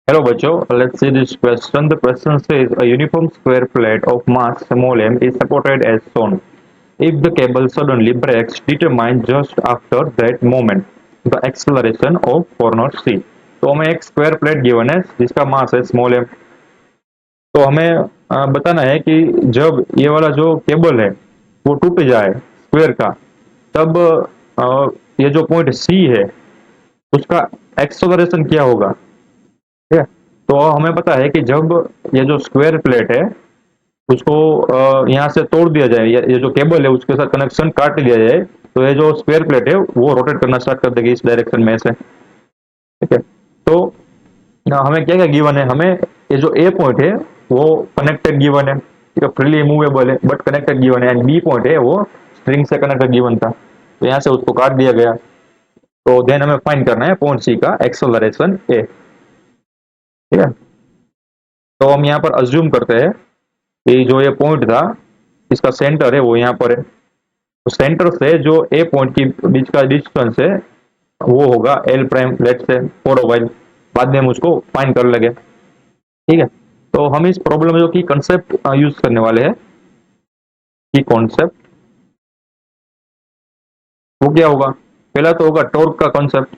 Hello बच्चों, let's see this question. The question says a uniform square plate of mass small m is supported as shown. If the cable suddenly breaks, determine just after that moment the acceleration of corner C. तो हमें एक square plate given है जिसका मास है small m। तो हमें बताना है कि जब ये वाला जो केबल है वो टूट जाए स्क्वायर का, तब ये जो पॉइंट C है उसका एक्सेलरेशन क्या होगा। ठीक है, तो हमें पता है कि जब ये जो स्क्वायर प्लेट है उसको यहाँ से तोड़ दिया जाए, ये जो केबल है उसके साथ कनेक्शन काट दिया जाए, तो ये जो स्क्वायर प्लेट है वो रोटेट करना स्टार्ट कर देगी इस डायरेक्शन में से। ठीक है, तो हमें क्या क्या गिवन है, हमें ये जो ए पॉइंट है वो कनेक्टेड गिवन है, ठीक है, फ्रीली मूवेबल है बट कनेक्टेड गिवन है, एंड बी पॉइंट है वो स्ट्रिंग से कनेक्टेड गिवन था, तो यहाँ से उसको काट दिया गया। तो देन हमें फाइंड करना है पॉइंट सी का एक्सेलरेशन ए। ठीक है, तो हम यहाँ पर अज्यूम करते हैं कि जो ये पॉइंट था इसका सेंटर है वो यहाँ पर है, तो सेंटर से जो ए पॉइंट की बीच का डिस्टेंस है वो होगा एल प्राइम, लेट से फॉर अ व्हाइल, बाद में हम उसको फाइंड कर लेंगे। ठीक है, तो हम इस प्रॉब्लम में जो की कंसेप्ट यूज करने वाले हैं, की कॉन्सेप्ट वो क्या होगा। पहला तो होगा टॉर्क का कॉन्सेप्ट,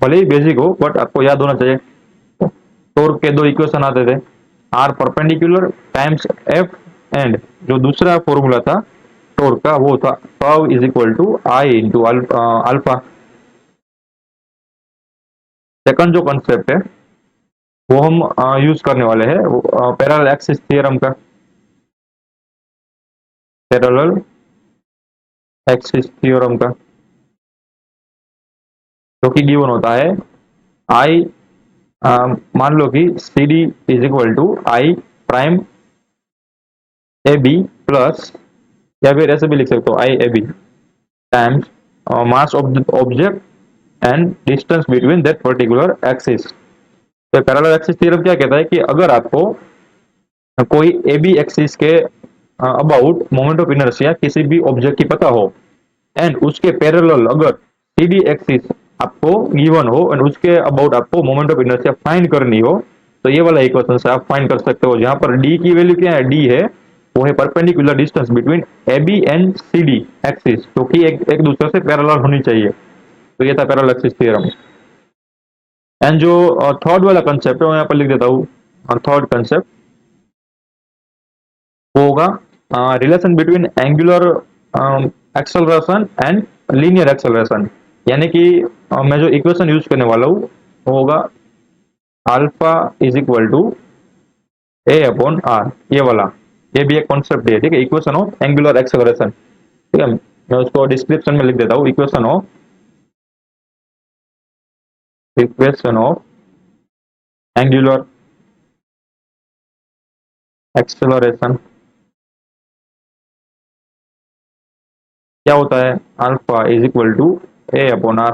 भले ही बेसिक हो बट आपको याद होना चाहिए। टॉर्क के दो इक्वेशन आते थे, R perpendicular times F, and जो दूसरा फॉर्मूला था टॉर्क का वो था curve is equal to I into alpha. Second जो कॉन्सेप्ट है वो हम यूज करने वाले हैं पैरेलल एक्सिस थ्योरम का। पैरेलल एक्सिस थ्योरम का जो कि गिवन होता है आई, मान लो कि C D is equal to I prime A B plus, या फिर ऐसे भी लिख सकते हो I A B times mass of the object and distance between that particular axis. तो पैरेलल एक्सिस थ्योरम क्या कहता है कि अगर आपको कोई ए बी एक्सिस के अबाउट मोमेंट ऑफ इनर्शिया किसी भी ऑब्जेक्ट की पता हो, एंड उसके पैरेलल अगर सी डी एक्सिस आपको गिवन हो एंड उसके अबाउट आपको मोमेंट ऑफ इनर्शिया फाइंड करनी हो, तो ये वाला इक्वेशन से आप फाइंड कर सकते हो, जहां पर डी की वैल्यू क्या है, डी है वो है perpendicular distance between A B and C D axis, जो कि एक दूसरे से पैरेलल होनी चाहिए। तो ये था पैरेलल एक्सिस थ्योरम। एंड जो थर्ड वाला कंसेप्ट है मैं यहाँ पर लिख देता हूँ, थर्ड कंसेप्ट वो होगा relation between angular acceleration and linear acceleration. यानी कि मैं जो इक्वेशन यूज करने वाला हूँ वो होगा alpha is equal to A upon R, ये वाला, ये भी एक कॉन्सेप्ट है। ठीक है, इक्वेशन ऑफ एंगुलर एक्सेलरेशन। ठीक है, मैं उसको डिस्क्रिप्शन में लिख देता हूँ, इक्वेशन ऑफ एंगुलर एक्सेलरेशन क्या होता है, alpha is equal to A upon R.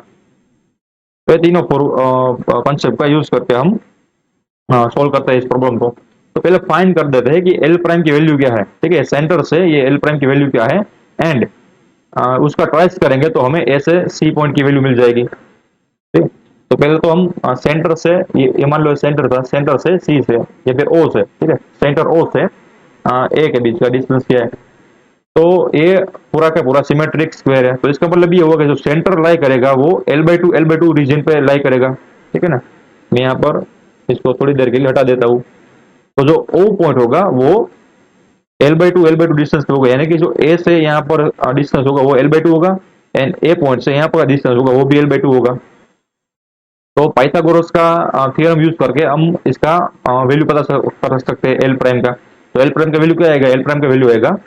तो ये तीनों कॉन्सेप्ट का यूज करके हम सोल्व करते हैं इस प्रॉब्लम को। तो पहले फाइंड कर देते हैं कि एल प्राइम की वैल्यू क्या है। ठीक है, सेंटर से ये एल प्राइम की वैल्यू क्या है, एंड उसका ट्राइस करेंगे तो हमें ए से सी पॉइंट की वैल्यू मिल जाएगी। ठीक, तो पहले तो हम सेंटर से, ये मान लो सेंटर था, सेंटर से सी से या फिर ओ से, ठीक है, सेंटर ओ से ए के बीच का डिस्टेंस क्या है। तो ये पूरा का पूरा सिमेट्रिक स्क्वायर है, तो इसका मतलब ये होगा कि जो सेंटर लाई करेगा वो एल बाई टू रीजन पे लाई करेगा। ठीक है ना, मैं यहाँ पर इसको थोड़ी देर के लिए हटा देता हूँ। तो जो ओ पॉइंट होगा वो एल बाई टू डिस्टेंस पे होगा, यानी कि जो ए से यहाँ पर डिस्टेंस होगा वो एल बाई टू होगा, एंड ए पॉइंट से यहाँ पर डिस्टेंस होगा वो भी एल बाई टू होगा। तो पाइथागोरस का थ्योरम यूज करके हम इसका वैल्यू पता कर सकते हैं एल प्राइम का। तो एल प्राइम का वैल्यू क्या आएगा, एल प्राइम का वैल्यू आएगा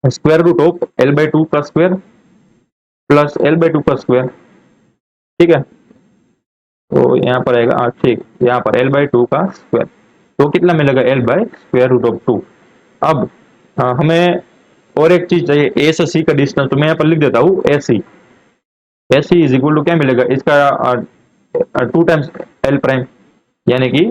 square root of L by two का square plus L by two का स्क्वायर। ठीक है, तो यहाँ पर आएगा, ठीक, यहाँ पर एल बाई टू का स्क्वायर, तो कितना मिलेगा, L by square root of two. अब हमें और एक चीज चाहिए, ए से सी का डिस्टेंस, तो मैं यहाँ पर लिख देता हूँ ए सी इज इक्वल टू क्या मिलेगा इसका, टू टाइम्स एल प्राइम, यानी कि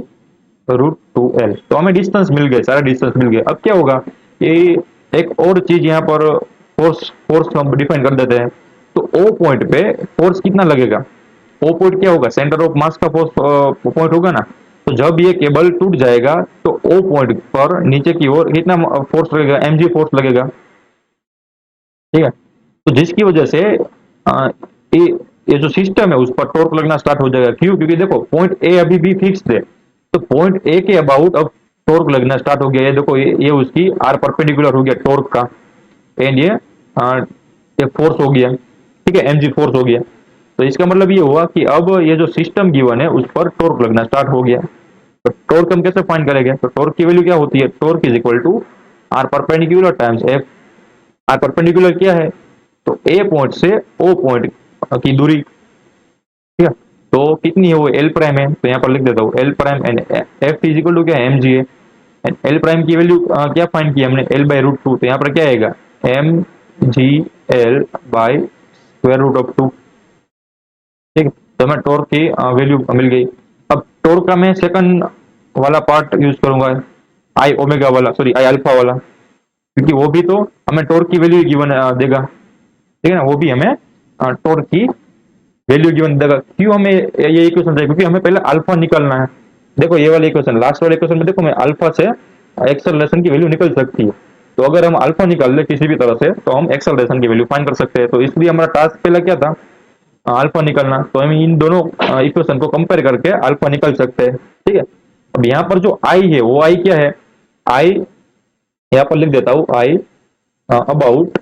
रूट टू एल। तो हमें डिस्टेंस मिल गए, सारा डिस्टेंस मिल गया। अब क्या होगा, ये एक और चीज यहाँ पर फोर्स फोर्स हम डिफाइन कर देते हैं। तो ओ पॉइंट पे फोर्स कितना लगेगा, ओ पॉइंट क्या होगा, सेंटर ऑफ मास का फोर्स पॉइंट होगा ना। तो जब ये केबल टूट जाएगा तो ओ पॉइंट पर नीचे की ओर कितना फोर्स लगेगा, mg फोर्स लगेगा, ठीक है। तो जिसकी वजह से अ, ये ये जो सिस्टम है उस पर टॉर्क लगना स्टार्ट हो जाएगा। क्यों? क्योंकि देखो पॉइंट ए अभी भी फिक्स्ड है, तो पॉइंट ए के अबाउट अब टॉर्क लगना स्टार्ट हो गया। ये देखो ये उसकी आर परपेंडिकुलर हो गया टॉर्क का, एंड ये फोर्स हो गया, ठीक है, mg फोर्स हो गया। तो इसका मतलब ये हुआ कि अब ये जो सिस्टम गिवन है उस पर टॉर्क लगना स्टार्ट हो गया। तो टॉर्क हम कैसे फाइंड करेंगे? तो टॉर्क की वैल्यू क्या होती है, torque is equal to R perpendicular times F. R perpendicular क्या है, तो ए पॉइंट से ओ पॉइंट की दूरी, ठीक है। तो कितनी है वो, एल प्राइम है, तो यहाँ पर लिख देता हूँ L prime, and F is equal to क्या है, एम जी है। एंड एल प्राइम की वैल्यू क्या फाइंड की हमने, एल बाई रूट टू, तो यहाँ पर क्या आएगा, M G L by square root of two, ठीक है। तो हमें टॉर्क की वैल्यू मिल गई। अब टॉर्क का मैं सेकंड वाला पार्ट यूज करूंगा, आई ओमेगा वाला, सॉरी आई अल्फा वाला, क्योंकि वो भी तो हमें टॉर्क की वैल्यू गिवन देगा, ठीक है ना, वो भी हमें टॉर्क की वैल्यू गिवन देगा। क्यों हमें ये इक्वेशन चाहिए, क्योंकि हमें पहले अल्फा निकालना है। देखो ये वाला इक्वेशन, लास्ट वाले इक्वेशन में देखो मैं अल्फा से एक्सेलरेशन की वैल्यू निकल सकती है। तो अगर हम अल्फा निकाल ले किसी भी तरह से तो हम एक्सेलरेशन की वैल्यू फाइंड कर सकते हैं। तो इसलिए हमारा टास्क पहला क्या था, अल्फा निकालना। तो हम इन दोनों इक्वेशन को कंपेयर करके अल्फा निकाल सकते हैं, ठीक है। अब यहाँ पर जो आई है वो आई क्या है, आई यहाँ पर लिख देता हूँ, आई अबाउट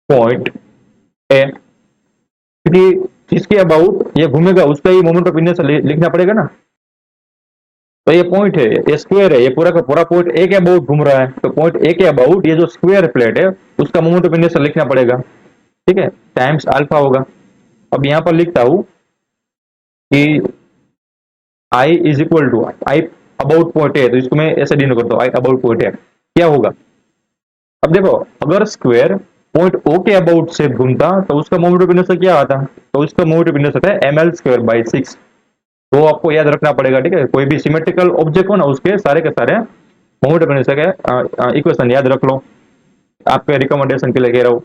पॉइंट ए, क्योंकि जिसके अबाउट ये घूमेगा उसका ही मोमेंट ऑफ इनर्शिया लिखना पड़ेगा ना। तो ये पॉइंट है, ये स्क्वायर है, ये पूरा का पूरा पॉइंट ए के अबाउट घूम रहा है, तो पॉइंट ए के अबाउट ये जो स्क्वायर प्लेट है उसका मोमेंट ऑफ इनर्शिया लिखना पड़ेगा, ठीक है, टाइम्स अल्फा होगा। अब यहाँ पर लिखता हूँ कि I is equal to I about point A, तो इसको मैं ऐसे डिनोट करता हूँ, आई अबाउट पॉइंट ए क्या होगा। अब देखो अगर स्क्वायर पॉइंट ओ के अबाउट से घूमता तो उसका मोमेंट ऑफ इनर्शिया क्या आता, तो उसका मोमेंट ऑफ इनर्शिया है M L square by six. तो आपको याद रखना पड़ेगा, ठीक है, कोई भी सिमेट्रिकल ऑब्जेक्ट हो ना उसके सारे के सारे मोमेंट ऑफ इनर्शिया के इक्वेशन याद रख लो, आपके रिकमेंडेशन के लिए कह रहा हूँ।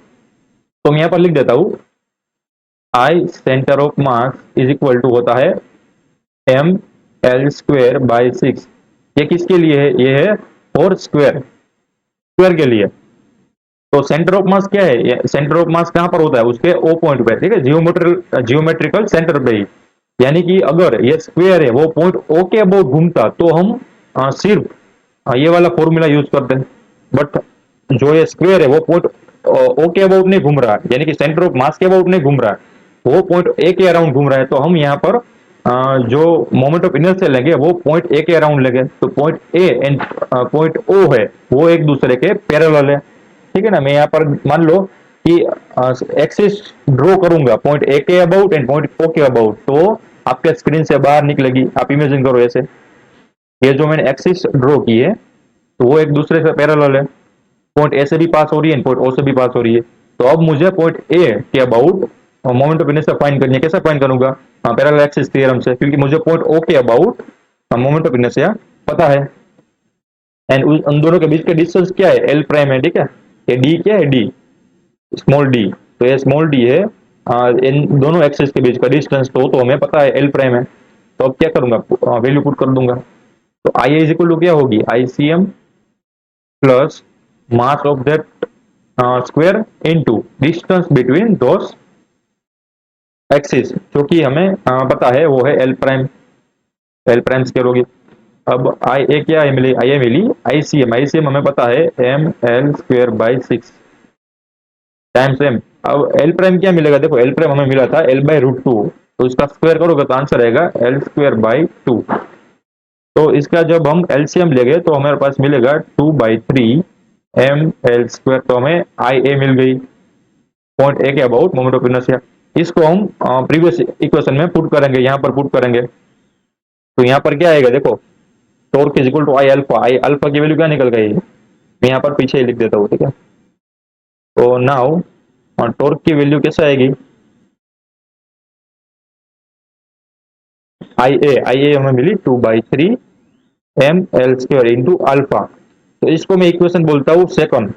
तो मैं यहाँ पर लिख देता हूँ, I centre of mass is equal to होता है M L square by six. ये किसके लिए है, ये है फोर स्क्वायर, स्क्वायर के लिए। तो सेंटर ऑफ मास क्या है, सेंटर ऑफ मास कहां पर होता है, उसके ओ पॉइंट पे, ठीक है, जियोमेट्रिकल सेंटर पे ही। यानी कि अगर ये स्क्वायर है वो पॉइंट ओ के अबाउट घूमता तो हम सिर्फ ये वाला फॉर्मूला यूज करते हैं। बट जो ये स्क्वायर है वो पॉइंट ओ के अबाउट नहीं घूम रहा है, यानी कि सेंटर ऑफ मास के अबाउट नहीं घूम रहा है, वो पॉइंट ए के अराउंड घूम रहा है। तो हम यहाँ पर जो मोमेंट ऑफ इनर्शिया लेंगे वो पॉइंट ए के अराउंड लेंगे। तो point A and point O है वो एक दूसरे के पैरेलल है, ठीक है ना। मैं यहाँ पर मान लो कि एक्सिस ड्रॉ करूंगा पॉइंट ए के अबाउट एंड पॉइंट ओ के अबाउट, तो आपके स्क्रीन से बाहर निकलेगी, आप इमेजिन करो ऐसे। ये जो मैंने एक्सिस ड्रॉ की है तो वो एक दूसरे से पैरेलल है, पॉइंट ए से भी पास हो रही है, पॉइंट ओ से भी पास हो रही है। तो अब मुझे पॉइंट ए के about moment of inertia find करनी है। कैसे फाइंड करूंगा, पैरेलल एक्सिस थ्योरम से, क्योंकि मुझे पॉइंट ओ के अबाउट मोमेंट ऑफ इनर्शिया पता है। एंड उन दोनों के बीच का डिस्टेंस क्या है, एल प्राइम है, ठीक है। ये डी क्या है, डी स्मॉल डी, तो ये स्मॉल डी है इन दोनों एक्सिस के बीच का डिस्टेंस, तो हमें पता है एल प्राइम है। तो अब क्या करूंगा, वैल्यू पुट कर दूंगा। तो आई इज इक्वल टू क्या होगी, I C M plus mass of that square into distance between those axis, जो कि हमें पता है वो है एल प्राइम स्क्वायर होगी। अब आई ए क्या है मिली, आई ए मिली आई सी एम हमें पता है M L square by six times M. अब एल प्राइम क्या मिलेगा, देखो एल प्राइम हमें मिला था एल बाई रूट टू, तो इसका स्क्वायर करोगे तो आंसर आएगा एल स्क्वायर बाई टू। तो इसका जब हम एलसीएम लेंगे तो हमारे पास मिलेगा two by three M L square. तो हमें आई ए मिल गई, पॉइंट ए के अबाउट मोमेंट ऑफ इनर्शिया। इसको हम प्रीवियस इक्वेशन में पुट करेंगे, यहाँ पर पुट करेंगे। तो यहाँ पर क्या आएगा, देखो torque is equal to I alpha की वैल्यू क्या निकल गई, मैं यहाँ पर पीछे ही लिख देता हूँ, ठीक है। तो नाउ टॉर्क की वैल्यू कैसे आएगी, आई ए हमें मिली two by three M L square into alpha. तो इसको मैं इक्वेशन बोलता हूँ सेकंड,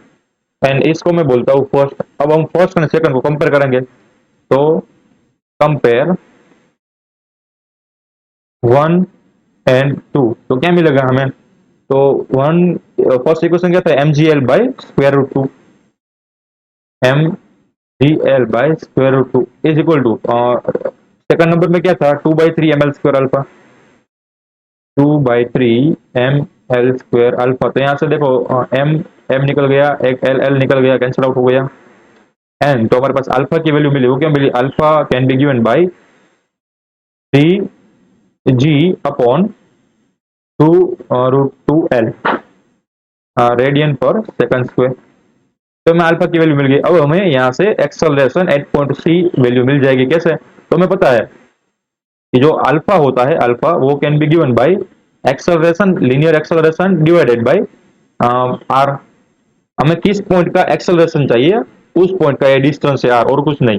एंड इसको मैं बोलता हूँ फर्स्ट। अब हम फर्स्ट एंड सेकंड को कंपेयर करेंगे। तो कंपेयर 1 and 2, तो क्या मिलेगा हमें? तो वन, फर्स्ट इक्वेशन क्या था? mgl/√2, mgl/√2 is equal to, second number में क्या था? 2/3 ml² अल्फा, 2/3 ml² अल्फा। तो यहाँ से देखो, एम एम निकल गया, एक एल एल निकल गया, कैंसिल आउट हो गया। एन, तो हमारे पास अल्फा की वैल्यू मिली, वो क्या मिली? Alpha can be given by 3g/√2l radian per second square. तो हमें अल्फा की वैल्यू मिल गई। अब हमें यहाँ से acceleration at point C value मिल जाएगी। कैसे? तो हमें पता है कि जो अल्फा होता है, अल्फा वो can be given by acceleration, linear acceleration divided by R. हमें किस पॉइंट का एक्सेलरेशन चाहिए? उस पॉइंट का ये डिस्टेंस है आर, और कुछ नहीं।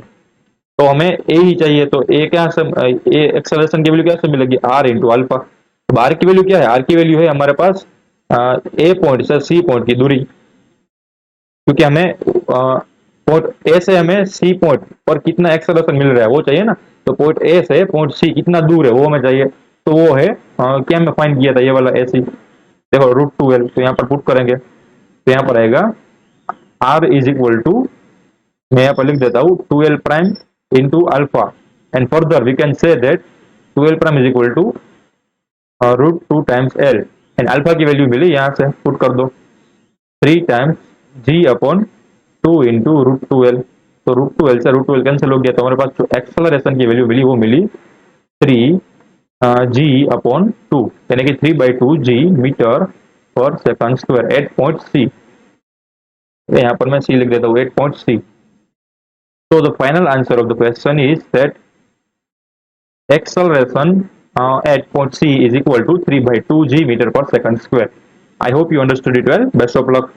तो हमें ए ही चाहिए, तो ए क्या से, ए एक्सेलरेशन की वैल्यू कैसे मिलेगी? R into alpha. तो आर की वैल्यू क्या है? आर की वैल्यू है हमारे पास ए पॉइंट से सी पॉइंट की दूरी, क्योंकि हमें पॉइंट ए से हमें सी पॉइंट पर कितना एक्सेलरेशन मिल रहा है वो चाहिए ना। तो पॉइंट ए से पॉइंट सी कितना दूर है वो हमें चाहिए। तो वो है, क्या हमें फाइंड किया था ये वाला ए सी। देखो √2l, तो यहाँ पर पुट करेंगे, तो यहाँ पर आएगा आर इज इक्वल टू, मैं यहाँ पर लिख देता हूँ 2l prime into alpha. And further we can say that 2l prime is equal to √2 times L. And alpha की वैल्यू मिली, यहाँ से पुट कर दो 3 टाइम्स g/2 इंटू √2l। तो √2l से √2l कैंसिल हो गया, तो हमारे पास जो एक्सेलरेशन की वैल्यू मिली वो मिली 3g/2, यानी कि 3/2 g metre per second square at point C. यहाँ पर मैं सी लिख देता हूँ, at point C. So the final answer of the question is that acceleration at point C is equal to 3/2 g meter per second square. I hope you understood it well. Best of luck.